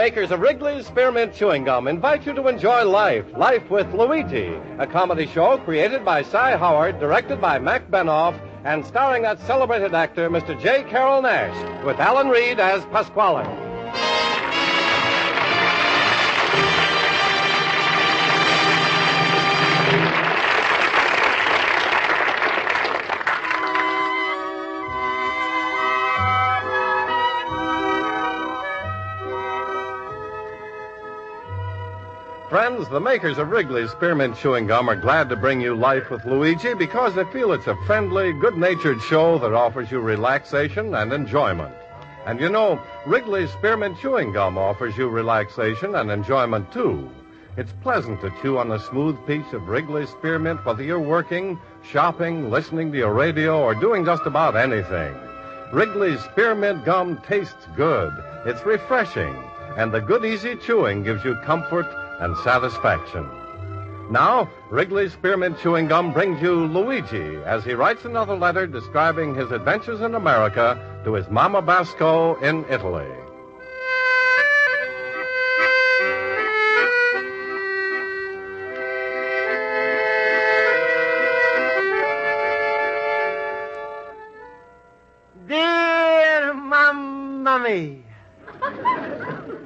makers of Wrigley's Spearmint Chewing Gum invite you to enjoy Life with Luigi, a comedy show created by Cy Howard, directed by Mac Benoff, and starring that celebrated actor, Mr. J. Carrol Naish, with Alan Reed as Pasquale. Friends, the makers of Wrigley's Spearmint Chewing Gum are glad to bring you Life with Luigi because they feel it's a friendly, good-natured show that offers you relaxation and enjoyment. And you know, Wrigley's Spearmint Chewing Gum offers you relaxation and enjoyment, too. It's pleasant to chew on a smooth piece of Wrigley's Spearmint whether you're working, shopping, listening to your radio, or doing just about anything. Wrigley's Spearmint Gum tastes good. It's refreshing. And the good, easy chewing gives you comfort and satisfaction. Now, Wrigley's Spearmint Chewing Gum brings you Luigi as he writes another letter describing his adventures in America to his Mama Basco in Italy. Dear Mamma Mia.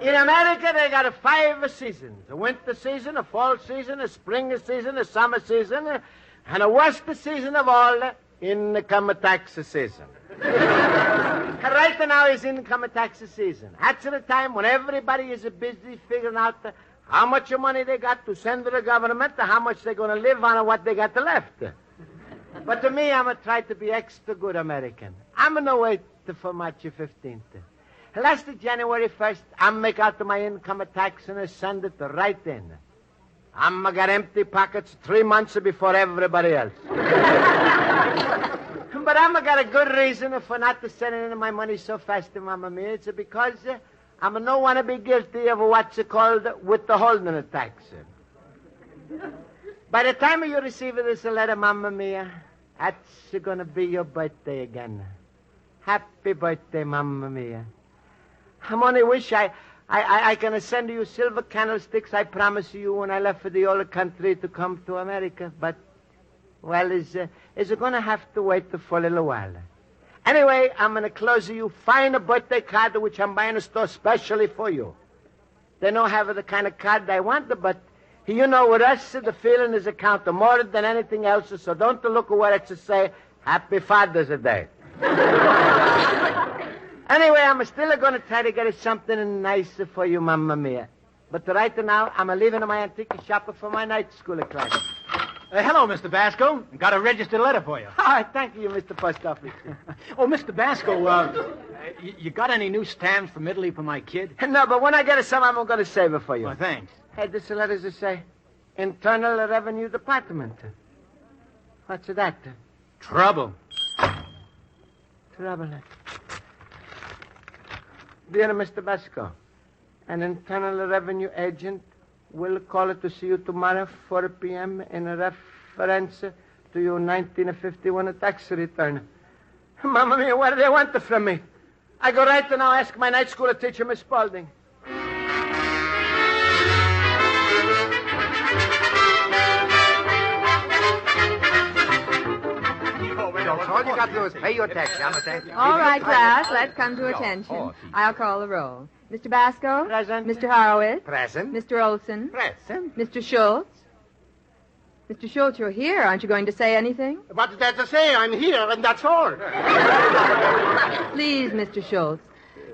In America, they got 5 seasons. A winter season, a fall season, a spring season, a summer season, and a worst season of all, income tax season. Right now is income tax season. That's the time when everybody is busy figuring out how much money they got to send to the government, how much they're going to live on, and what they got left. But to me, I'm going to try to be extra good American. I'm going to wait for March 15th. Last January 1st, I'm make out my income tax and I send it right in. I'm got empty pockets 3 months before everybody else. But I'm got a good reason for not to send in my money so fast, Mamma Mia. It's because I'm no want to be guilty of what's called withholding tax. By the time you receive this letter, Mamma Mia, that's going to be your birthday again. Happy birthday, Mamma Mia. I'm only wish I can send you silver candlesticks I promised you when I left for the old country to come to America. But, well, is going to have to wait for a little while. Anyway, I'm going to close you fine a birthday card which I'm buying a store specially for you. They don't have the kind of card I want, but you know with us, the feeling is a count more than anything else, so don't look where it's to say, Happy Father's Day. Anyway, I'm still going to try to get something nice for you, Mamma Mia. But right now, I'm leaving my antique shop for my night school class. Hello, Mr. Basco. Got a registered letter for you. Oh, thank you, Mr. Post Office. Oh, Mr. Basco, you got any new stamps from Italy for my kid? No, but when I get some, I'm going to save it for you. Oh, thanks. Hey, this letter does say Internal Revenue Department. What's that? Trouble. Trouble. Dear Mr. Basco, an Internal Revenue agent will call to see you tomorrow, 4 p.m., in reference to your 1951 tax return. Mamma Mia, what do they want from me? I go right now ask my night school teacher, Miss Spaulding. All you got to do is pay your tax, understand? All right, class, let's come to attention. I'll call the roll. Mr. Basco? Present. Mr. Horowitz? Present. Mr. Olson? Present. Mr. Schultz? Mr. Schultz, you're here. Aren't you going to say anything? What's that to say? I'm here, and that's all. Please, Mr. Schultz.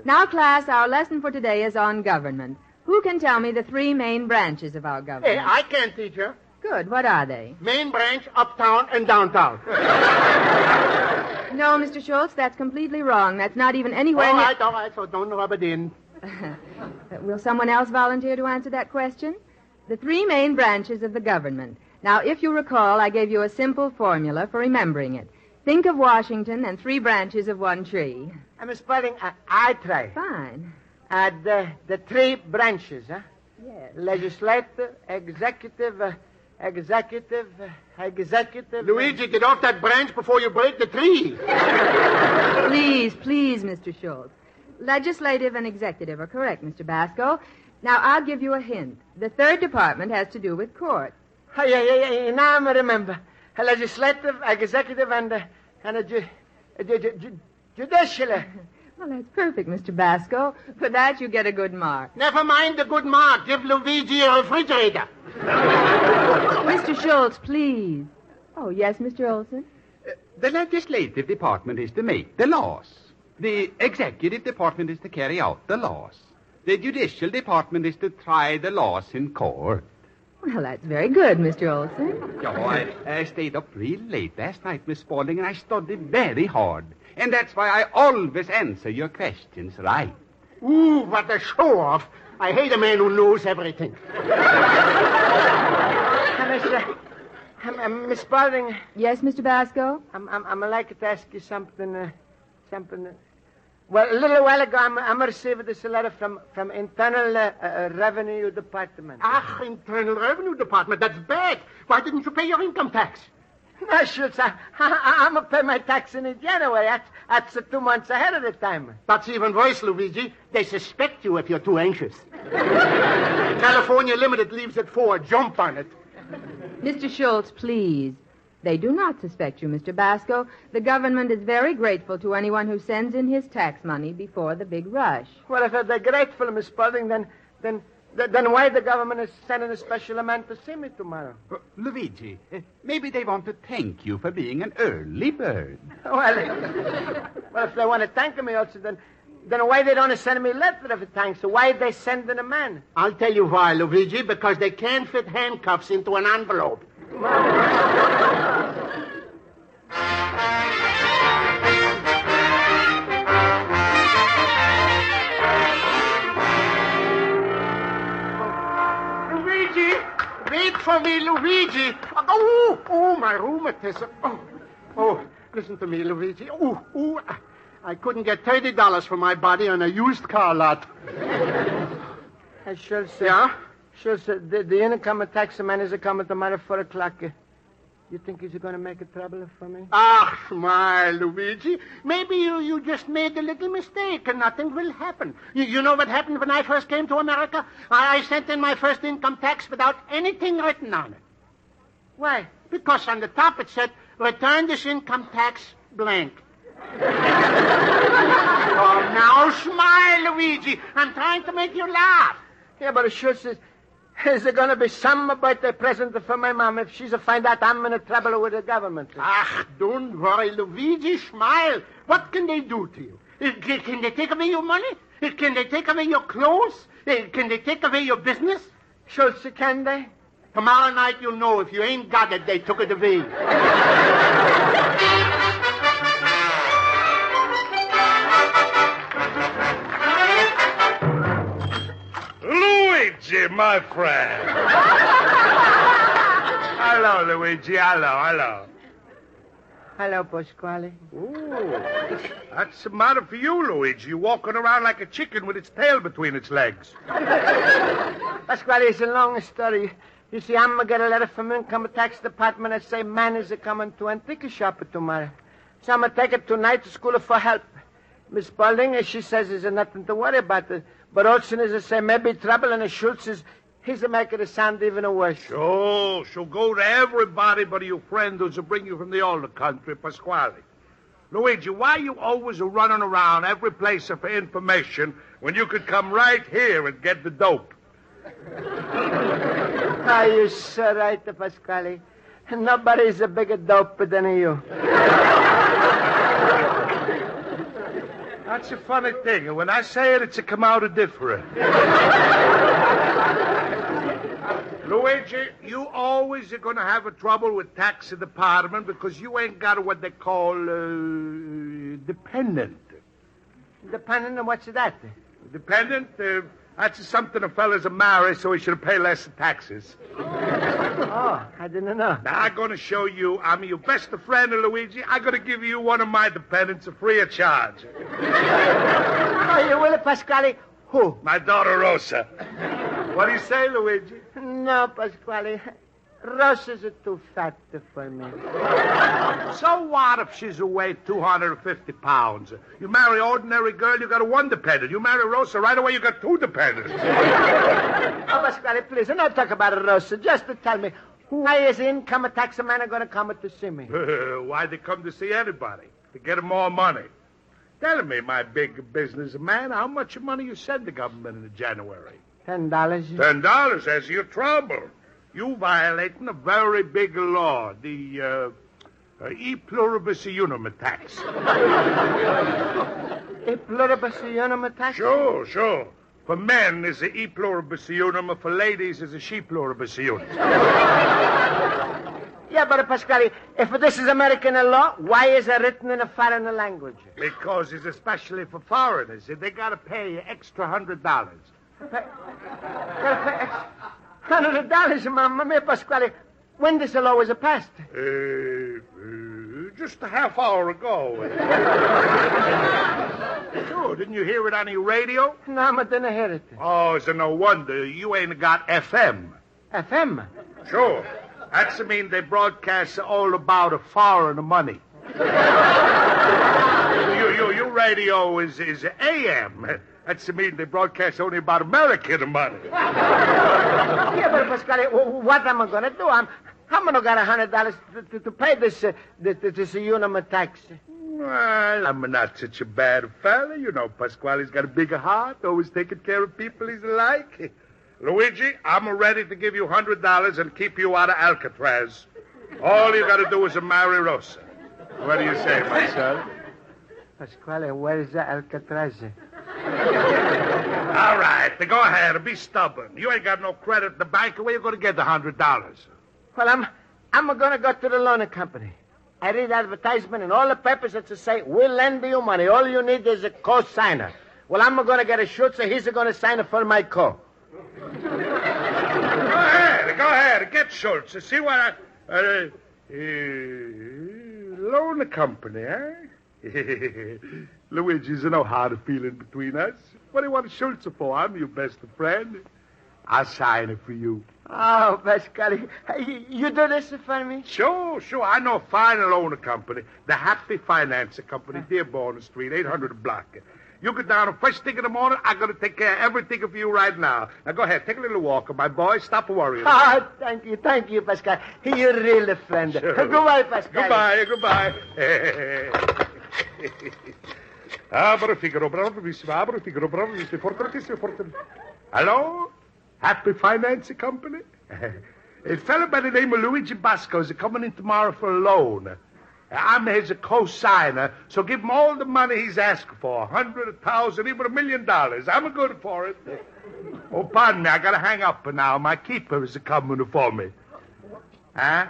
Now, class, our lesson for today is on government. Who can tell me the 3 main branches of our government? Hey, I can, teacher. Good. What are they? Main branch, uptown, and downtown. No, Mr. Schultz, that's completely wrong. That's not even anywhere All right, so don't rub it in. Will someone else volunteer to answer that question? The 3 main branches of the government. Now, if you recall, I gave you a simple formula for remembering it. Think of Washington and 3 branches of one tree. Miss Spaulding, I try. Fine. The 3 branches, huh? Yes. Legislative, executive, executive. Luigi, get off that branch before you break the tree. Please, Mr. Schultz. Legislative and executive are correct, Mr. Basco. Now, I'll give you a hint. The third department has to do with court. Oh, yeah. Now I remember. A legislative, executive, and a judicial. Well, that's perfect, Mr. Basco. For that, you get a good mark. Never mind the good mark. Give Luigi a refrigerator. Mr. Schultz, please. Oh, yes, Mr. Olson? The legislative department is to make the laws. The executive department is to carry out the laws. The judicial department is to try the laws in court. Well, that's very good, Mr. Olson. Oh, I stayed up real late last night, Miss Spaulding, and I studied very hard. And that's why I always answer your questions right. Ooh, what a show-off. I hate a man who knows everything. Miss Spaulding. Yes, Mr. Basco? I'm like to ask you something. Well, a little while ago, I received this letter from Internal Revenue Department. Internal Revenue Department. That's bad. Why didn't you pay your income tax? No, Schultz, I'm going to pay my tax in January. That's 2 months ahead of the time. That's even worse, Luigi. They suspect you if you're too anxious. California Limited leaves at 4. Jump on it. Mr. Schultz, please. They do not suspect you, Mr. Basco. The government is very grateful to anyone who sends in his tax money before the big rush. Well, if they're grateful, Miss Spaulding, then why the government is sending a special man to see me tomorrow? Luigi, maybe they want to thank you for being an early bird. Well, if they want to thank me also, then why they don't send me a letter of thanks? So why they sending a man? I'll tell you why, Luigi, because they can't fit handcuffs into an envelope. Luigi! Wait for me, Luigi! Oh, my rheumatism. Oh, listen to me, Luigi. I couldn't get $30 for my body on a used car lot. Schultz. Yeah? Schultz, the income tax man is coming tomorrow 4 o'clock. You think he's going to make a trouble for me? My Luigi. Maybe you just made a little mistake and nothing will happen. You know what happened when I first came to America? I sent in my first income tax without anything written on it. Why? Because on the top it said, return this income tax blank. Oh, now smile, Luigi. I'm trying to make you laugh. Yeah, but Schultz, is there going to be something about the present for my mom if she's to find out I'm in trouble with the government? Don't worry, Luigi. Smile. What can they do to you? Can they take away your money? Can they take away your clothes? Can they take away your business? Schultz, can they? Tomorrow night you'll know. If you ain't got it, they took it away. Luigi, my friend. Hello, Luigi. Hello. Hello, Pasquale. Ooh, that's the matter for you, Luigi. You're walking around like a chicken with its tail between its legs. Pasquale, it's a long story. You see, I'm going to get a letter from Income Tax Department that say man is coming to antique shop tomorrow. So I'm going to take it tonight to school for help. Miss Spaulding, she says there's nothing to worry about. But Olson is to say maybe trouble, and Schultz is he's to make it sound even worse. Sure, she'll go to everybody but your friend who's to bring you from the older country, Pasquale. Luigi, why are you always running around every place for information when you could come right here and get the dope? You're so right, Pasquale. Nobody's a bigger dope than you. That's a funny thing, and when I say it, it's a come out of different. Luigi, you always are going to have a trouble with tax department because you ain't got what they call dependent. Dependent on what's that? Dependent? That's something a fella's a marry, so he should pay less taxes. Oh, I didn't know. Now, I'm going to show you I'm your best friend, Luigi. I'm going to give you one of my dependents free of charge. Oh, you will, Pasquale? Who? My daughter, Rosa. What do you say, Luigi? No, Pasquale. Rosa's too fat for me. So what if she's weighed 250 pounds? You marry ordinary girl, you got a one dependent. You marry Rosa, right away you got two dependents. Oh, Pasquale, please, don't talk about Rosa. Just to tell me, why is the income tax man going to come to see me? Why they come to see anybody? To get more money. Tell me, my big businessman, how much money you send the government in January? $10. $10, that's your trouble. You violating a very big law, the e pluribus unum tax. E pluribus unum tax? Sure. For men is a e pluribus unum, for ladies is a she pluribus unum. Yeah, but Pasquale, if this is American law, why is it written in a foreign language? Because it's especially for foreigners. They got to pay you extra $100. $100, Mamma Pasquale. When this law was passed? Just a half hour ago. Sure, didn't you hear it on the radio? No, I didn't hear it. Oh, it's no wonder. You ain't got FM. FM? Sure. That's mean they broadcast all about a foreign money. Your radio is AM. That's mean they broadcast only about American money. Yeah, but Pasquale, what am I going to do? I'm going to get $100 to pay this unum tax. Well, I'm not such a bad fella. You know, Pasquale's got a bigger heart, always taking care of people he's like. Luigi, I'm ready to give you $100 and keep you out of Alcatraz. All you got to do is marry Rosa. What do you say, my son? Pasquale, where is the Alcatraz? All right, then go ahead and be stubborn. You ain't got no credit at the bank. Where you going to get the $100? Well, I'm going to go to the loan company. I read advertisement in all the papers that say, we'll lend you money. All you need is a co-signer. Well, I'm going to get a Schultz, so he's going to sign it for my co. Go ahead. Get Schultz. See what loan company, eh? Luigi's no hard feeling between us. What do you want Schultz for? I'm your best friend. I'll sign it for you. Oh, Pasquale, you do this for me? Sure. I know a fine loan company. The Happy Finance Company, Dearborn Street, 800 block. You go down and first thing in the morning, I'm going to take care of everything for you right now. Now, go ahead. Take a little walk, my boy. Stop worrying. Oh, thank you, Pasquale. You're really a friend. Sure. Goodbye, Pasquale. Goodbye. Abra Figaro, bravissimo. Hello? Happy Finance Company? A fellow by the name of Luigi Basco is coming in tomorrow for a loan. I'm his co-signer, so give him all the money he's asked for. 100, 1,000, even $1 million. I'm good for it. Oh, pardon me, I gotta hang up now. My keeper is coming for me. Huh?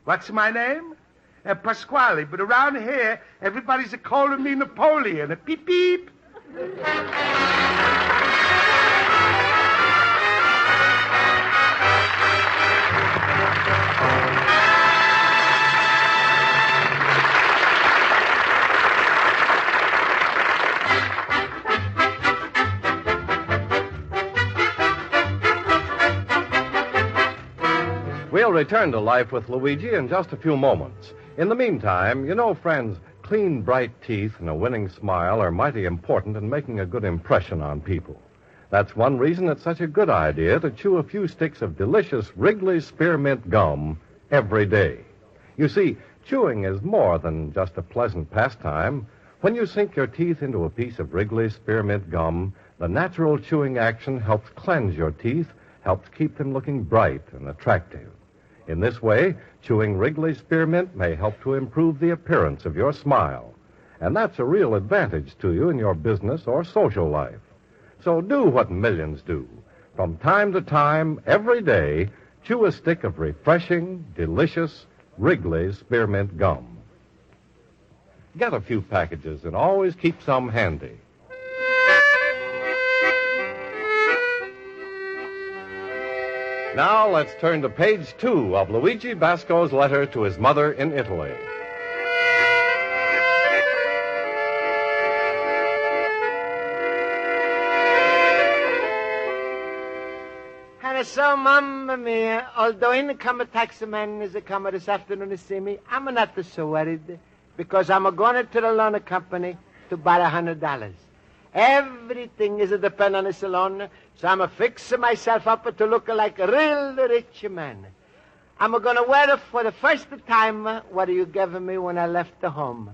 What's my name? Pasquale, but around here, everybody's calling me Napoleon. Beep, beep. We'll return to life with Luigi in just a few moments. In the meantime, you know, friends, clean, bright teeth and a winning smile are mighty important in making a good impression on people. That's one reason it's such a good idea to chew a few sticks of delicious Wrigley's Spearmint gum every day. You see, chewing is more than just a pleasant pastime. When you sink your teeth into a piece of Wrigley's Spearmint gum, the natural chewing action helps cleanse your teeth, helps keep them looking bright and attractive. In this way, chewing Wrigley's Spearmint may help to improve the appearance of your smile. And that's a real advantage to you in your business or social life. So do what millions do. From time to time, every day, chew a stick of refreshing, delicious Wrigley's Spearmint gum. Get a few packages and always keep some handy. Now let's turn to page 2 of Luigi Basco's letter to his mother in Italy. So, Mamma mia, although income tax man is a come this afternoon to see me, I'm not so worried because I'm going to the loan company to borrow $100. Everything is a depend on this loan, so I'm fixing myself up to look like a real rich man. I'm going to wear it for the first time what you gave me when I left the home.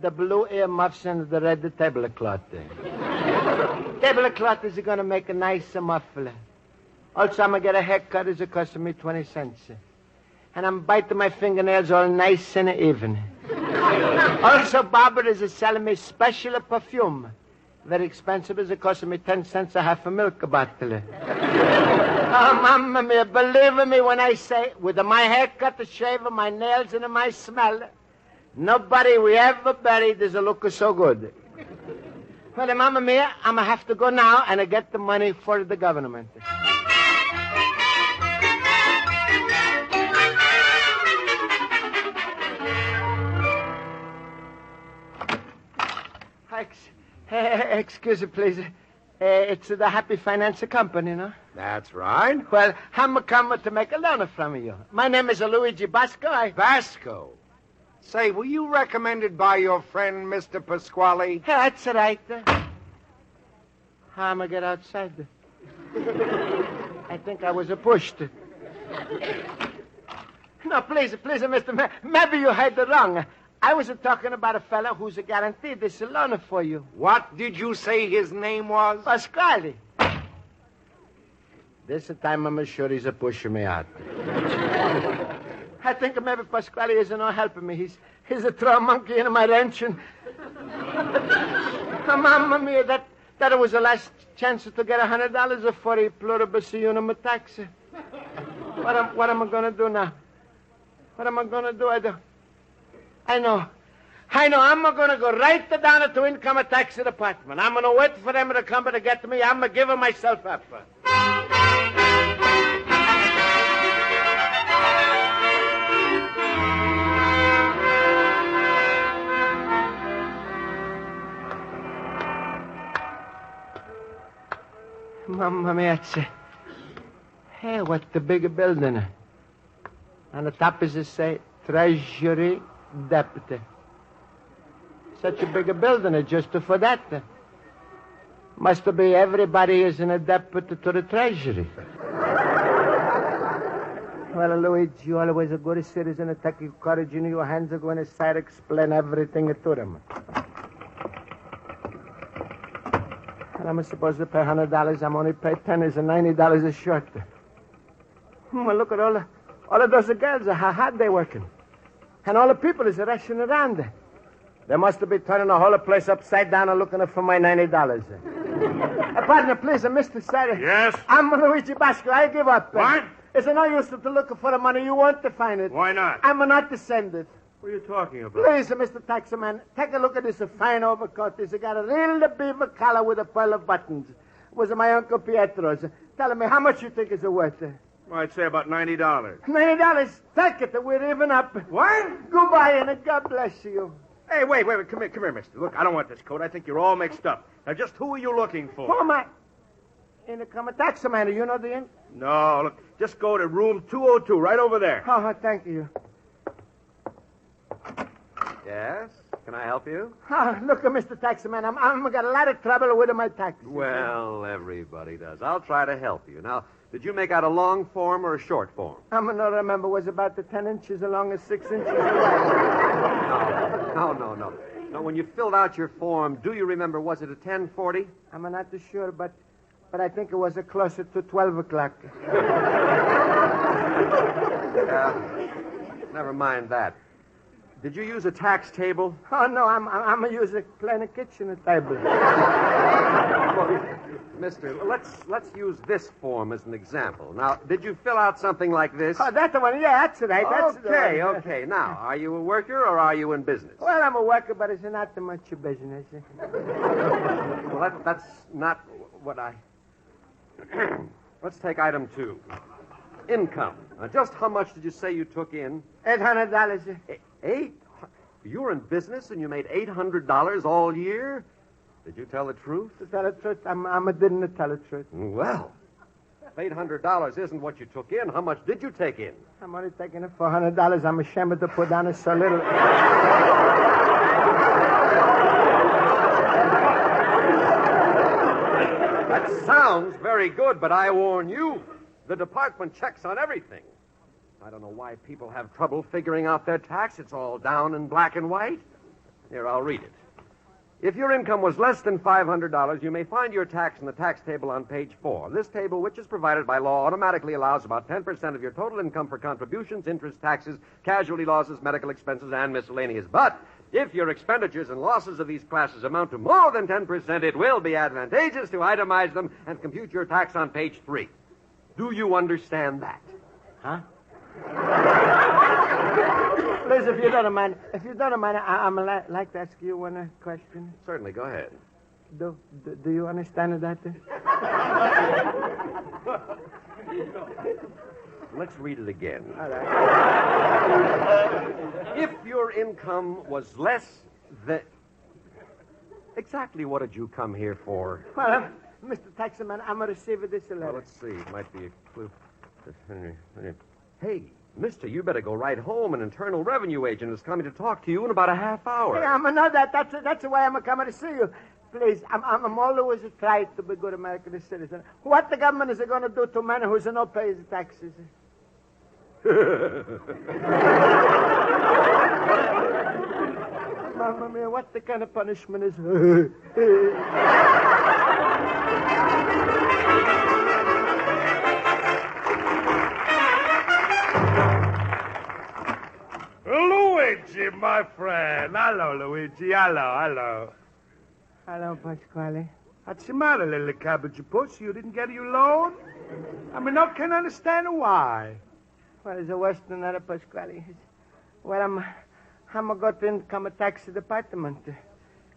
The blue earmuffs and the red tablecloth. Tablecloth is going to make a nice muffler. Also, I'm going to get a haircut. It's costing me 20 cents. And I'm biting my fingernails all nice and even. Also, Barbara is selling me special perfume. Very expensive. It's costing me 10 cents a half a milk bottle. Oh, Mamma mia, believe me when I say, with my haircut, the shave, my nails, and my smell, nobody we ever buried does look so good. Well, Mamma mia, I'm going to have to go now and get the money for the government. Excuse me, please. It's the Happy Finance Company, no? That's right. Well, I'm coming to make a loan from you. My name is Luigi Basco. Basco. Say, were you recommended by your friend, Mr. Pasquale? That's right. How am I get outside? I think I was pushed. No, please, mister. Maybe you heard it wrong. I was talking about a fellow who's guaranteed this loan for you. What did you say his name was? Pasquale. This time I'm sure he's pushing me out. I think maybe Pasquale isn't helping me. He's a throw monkey in my wrench. And... Mamma mia, that was the last chance to get $100 for a pluribus unum tax. What am I going to do now? What am I going to do? I know. I'm going to go right down to income tax department. I'm going to wait for them to come to get me. I'm going to give myself up. Mamma mia, hey, what the big building? On the top is it say, Treasury Deputy. Such a big building just for that. Must be everybody is in a deputy to the Treasury. Well, Luigi, you always a good citizen. Take your courage in your hands and go inside explain everything to them. And I'm supposed to pay $100. I'm only pay 10 is $90 short. Well, look at all of those girls. How hard they working. And all the people is rushing around. They must be turning the whole place upside down and looking for my $90. Partner, please, Mr. Sarah. Yes? I'm Luigi Basco. I give up. What? It's no use to look for the money. You want to find it. Why not? I'm not to send it. What are you talking about? Please, Mr. Taxman, take a look at this fine overcoat. It's got a real beaver collar with a pearl of buttons. It was my Uncle Pietro's. Tell me, how much you think it's worth? Well, I'd say about $90. $90? Take it. We're even up. What? Goodbye, and God bless you. Hey, wait. Come here, mister. Look, I don't want this coat. I think you're all mixed up. Now, just who are you looking for? Who am I? In the taxi man. You know the inn? No, look, just go to room 202, right over there. Oh, thank you. Yes? Can I help you? Oh, look, Mr. Taximan, I'm got a lot of trouble with my taxi. Well, everybody does. I'll try to help you. Now, did you make out a long form or a short form? I'm going to remember. Was about the 10 inches long and 6 inches wide. No. Now, when you filled out your form, do you remember, was it a 1040? I'm not too sure, but I think it was closer to 12 o'clock. Never mind that. Did you use a tax table? Oh, no, I'm a user plain kitchen table. Mister, let's use this form as an example. Now, did you fill out something like this? Oh, that's the one. Yeah, that's right. That's Okay. Now, are you a worker or are you in business? Well, I'm a worker, but it's not too much business. Well, that's not what I... Let's take item 2. Income. Now, just how much did you say you took in? $800. You're in business and you made $800 all year? Did you tell the truth? To tell the truth, I didn't tell the truth. Well, $800 isn't what you took in. How much did you take in? I'm only taking it for $100. I'm ashamed to put down so little. That sounds very good, but I warn you, the department checks on everything. I don't know why people have trouble figuring out their tax. It's all down in black and white. Here, I'll read it. If your income was less than $500, you may find your tax in the tax table on page 4. This table, which is provided by law, automatically allows about 10% of your total income for contributions, interest, taxes, casualty losses, medical expenses, and miscellaneous. But if your expenditures and losses of these classes amount to more than 10%, it will be advantageous to itemize them and compute your tax on page 3. Do you understand that? Huh? Please, if you don't mind, I'm like to ask you one question. Certainly, go ahead. Do you understand that? Let's read it again. All right. If your income was less than... Exactly what did you come here for? Well, Mr. Taxman, I'm receiving this letter. Well, let's see. It might be a clue. Hey, mister, you better go right home. An Internal Revenue agent is coming to talk to you in about a half hour. Hey, I'm know that. That's why I'm coming to see you. Please, I'm always trying to be a good American citizen. What the government is going to do to a man who's not pay his taxes? Mamma mia, what the kind of punishment is? Luigi, my friend. Hello, Luigi. Hello. Hello, Pasquale. What's the matter, little cabbage puss? You didn't get your loan? I mean, I can't understand why. Well, it's worse than that, Pasquale. Well, I'm going to income tax department.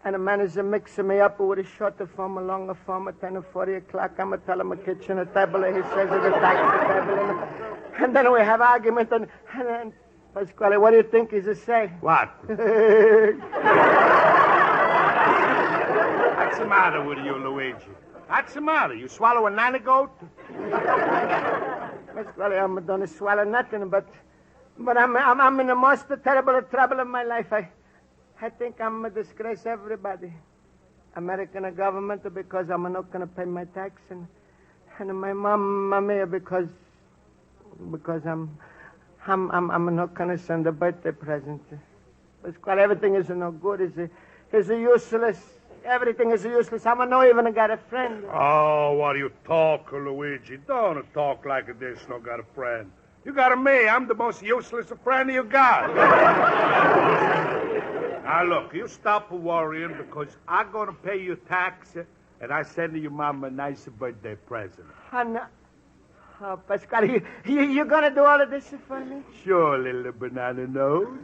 And the manager mixing me up with a shorter form, a longer form, at 10 or 40 o'clock. I'm going to tell him a kitchen, a table, he says it's a tax table. And then we have argument, and Pasquale, what do you think he's say? What? What's the matter with you, Luigi? What's the matter? You swallow a nanny goat? Pasquale, I'm not going to swallow nothing, but I'm in the most terrible trouble of my life. I think I'm going to disgrace everybody. American government because I'm not going to pay my tax, and my mom, because I'm not going to send a birthday present. Pasquale, everything is no good. It's useless. Everything is useless. I'm not even got a friend. Oh, what are you talking, Luigi? Don't talk like this. No got a friend. You got me. I'm the most useless friend you got. Now, look, you stop worrying because I'm going to pay your tax and I send your mom a nice birthday present. Oh, Pasquale, you going to do all of this for me? Sure, little banana nose.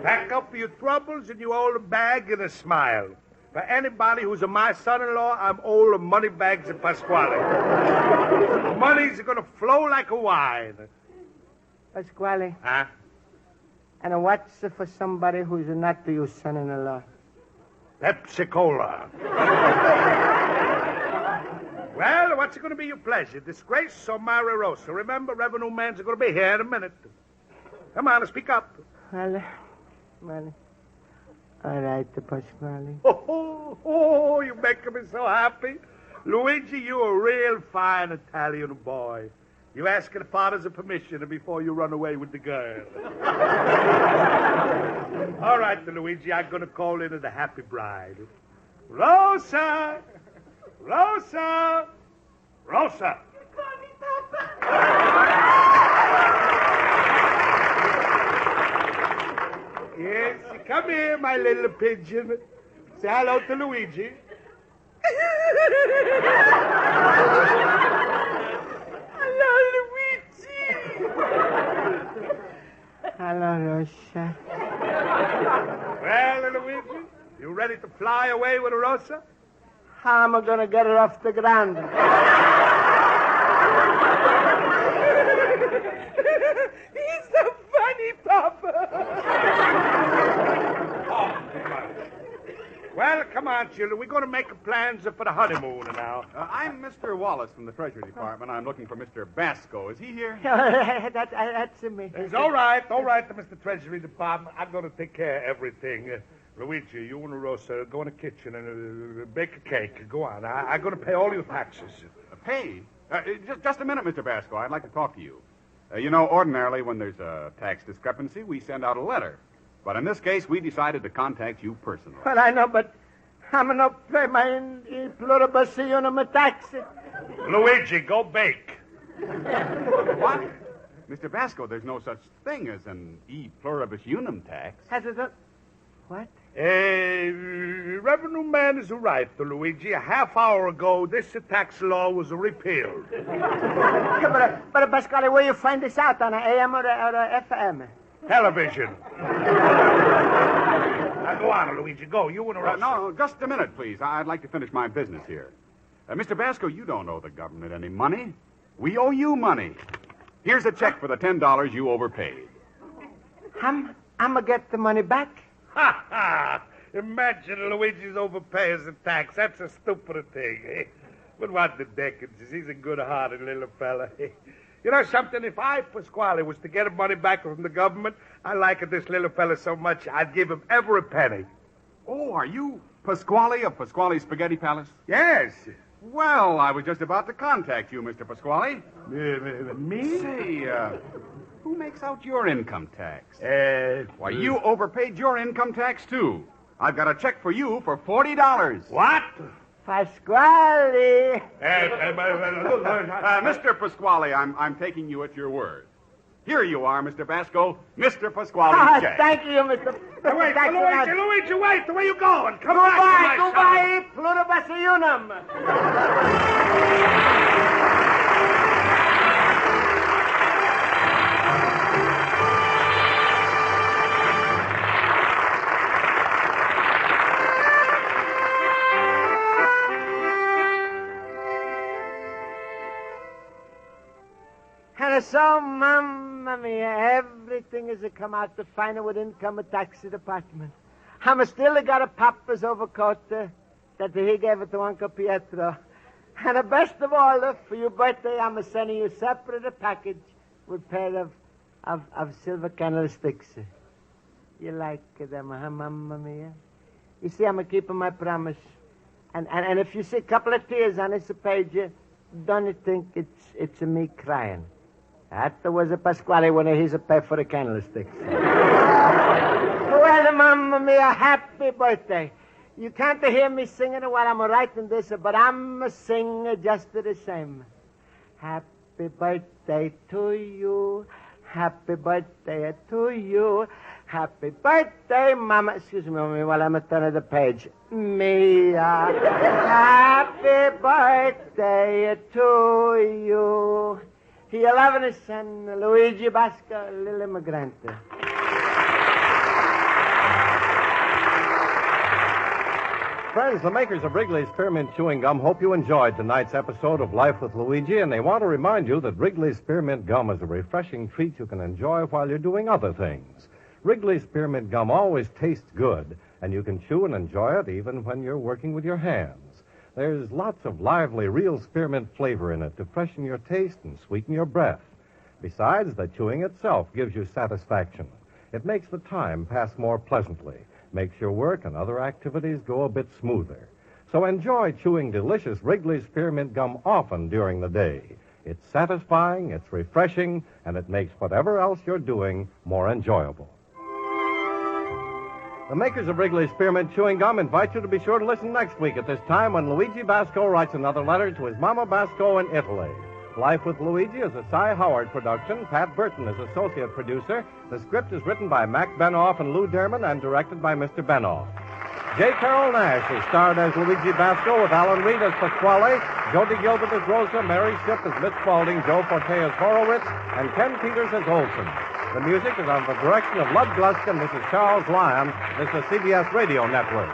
Pack up your troubles in your old bag and a smile. For anybody who's my son-in-law, I'm all the money bags of Pasquale. Money's going to flow like a wine. Pasquale. Huh? And what's for somebody who's not your son-in-law? Pepsi-Cola. Well, what's it going to be your pleasure? Disgrace or marry Rosa? Remember, revenue man's going to be here in a minute. Come on, speak up. Well, all right, Pasquale. Oh, you make me so happy. Luigi, you're a real fine Italian boy. You ask the father's permission before you run away with the girl. All right, Luigi, I'm going to call in the happy bride. Rosa! Rosa! Rosa! Call me Papa. Yes, come here, my little pigeon. Say hello to Luigi. Hello, Luigi. Hello, Rosa. Well, Luigi, you ready to fly away with Rosa? How am I going to get her off the ground? He's so funny, Papa. Well, come on. on, children. We're going to make plans for the honeymoon now. I'm Mr. Wallace from the Treasury Department. I'm looking for Mr. Basco. Is he here? That's me. It's all right, Mr. Treasury Department. I'm going to take care of everything. Luigi, you and Rosa go in the kitchen and bake a cake. Go on. I'm going to pay all your taxes. Pay? Just a minute, Mr. Basco. I'd like to talk to you. You know, ordinarily when there's a tax discrepancy, we send out a letter. But in this case, we decided to contact you personally. Well, I know, but I'm going to pay my pluribus unum tax. Luigi, go bake. What? Mr. Basco, there's no such thing as an e pluribus unum tax. What? Revenue man is right, Luigi. A half hour ago, this tax law was repealed. But Pasquale, where you find this out? On the AM or the FM? Television. Now, go on, Luigi. Go. You and Rosa. No, just a minute, please. I'd like to finish my business here. Mr. Basco, you don't owe the government any money. We owe you money. Here's a check for the $10 you overpaid. I'm going to get the money back. Ha ha! Imagine Luigi's overpaying the tax. That's a stupid thing. Eh? But what the dickens? He's a good-hearted little fella. You know something? If I, Pasquale, was to get money back from the government, I like this little fella so much, I'd give him every penny. Oh, are you Pasquale of Pasquale's Spaghetti Palace? Yes. Well, I was just about to contact you, Mr. Pasquale. Me? Say, who makes out your income tax? Why, you overpaid your income tax, too. I've got a check for you for $40. What? Pasquale. Mr. Pasquale, I'm taking you at your word. Here you are, Mr. Basco. Mr. Pasquale's check. Thank you, Mr. Wait, Luigi, wait. Where you going? Come back. Goodbye, pluribus unum. And so, Mamma Mia, everything has come out to find out with income tax department. I'm still got a papa's overcoat that he gave it to Uncle Pietro. And the best of all, for your birthday, I'm sending you separate package with a pair of silver candlesticks. You like them, huh, Mamma Mia? You see, I'm keeping my promise. And if you see a couple of tears on this page, don't you think it's me crying? That was a Pasquale when he's a pay for the candlesticks. Well, Mamma Mia, happy birthday. You can't hear me singing while I'm writing this, but I'm singing just the same. Happy birthday to you. Happy birthday to you. Happy birthday, Mama. Excuse me, Mommy, while I'm turning the page. Mia. Happy birthday to you. Your loving son, Luigi Basco, little immigrant. Friends, the makers of Wrigley's Spearmint Chewing Gum hope you enjoyed tonight's episode of Life with Luigi, and they want to remind you that Wrigley's Spearmint Gum is a refreshing treat you can enjoy while you're doing other things. Wrigley's Spearmint Gum always tastes good, and you can chew and enjoy it even when you're working with your hands. There's lots of lively, real spearmint flavor in it to freshen your taste and sweeten your breath. Besides, the chewing itself gives you satisfaction. It makes the time pass more pleasantly, makes your work and other activities go a bit smoother. So enjoy chewing delicious Wrigley's Spearmint Gum often during the day. It's satisfying, it's refreshing, and it makes whatever else you're doing more enjoyable. The makers of Wrigley's Spearmint Chewing Gum invite you to be sure to listen next week at this time when Luigi Basco writes another letter to his Mama Basco in Italy. Life with Luigi is a Cy Howard production. Pat Burton is associate producer. The script is written by Mac Benoff and Lou Derman and directed by Mr. Benoff. J. Carrol Naish is starred as Luigi Basco with Alan Reed as Pasquale, Jody Gilbert as Rosa, Mary Shipp as Miss Spaulding, Joe Forte as Horowitz, and Ken Peters as Olson. The music is under the direction of Lud Gluskin. This is Charles Lyon. This is CBS Radio Network.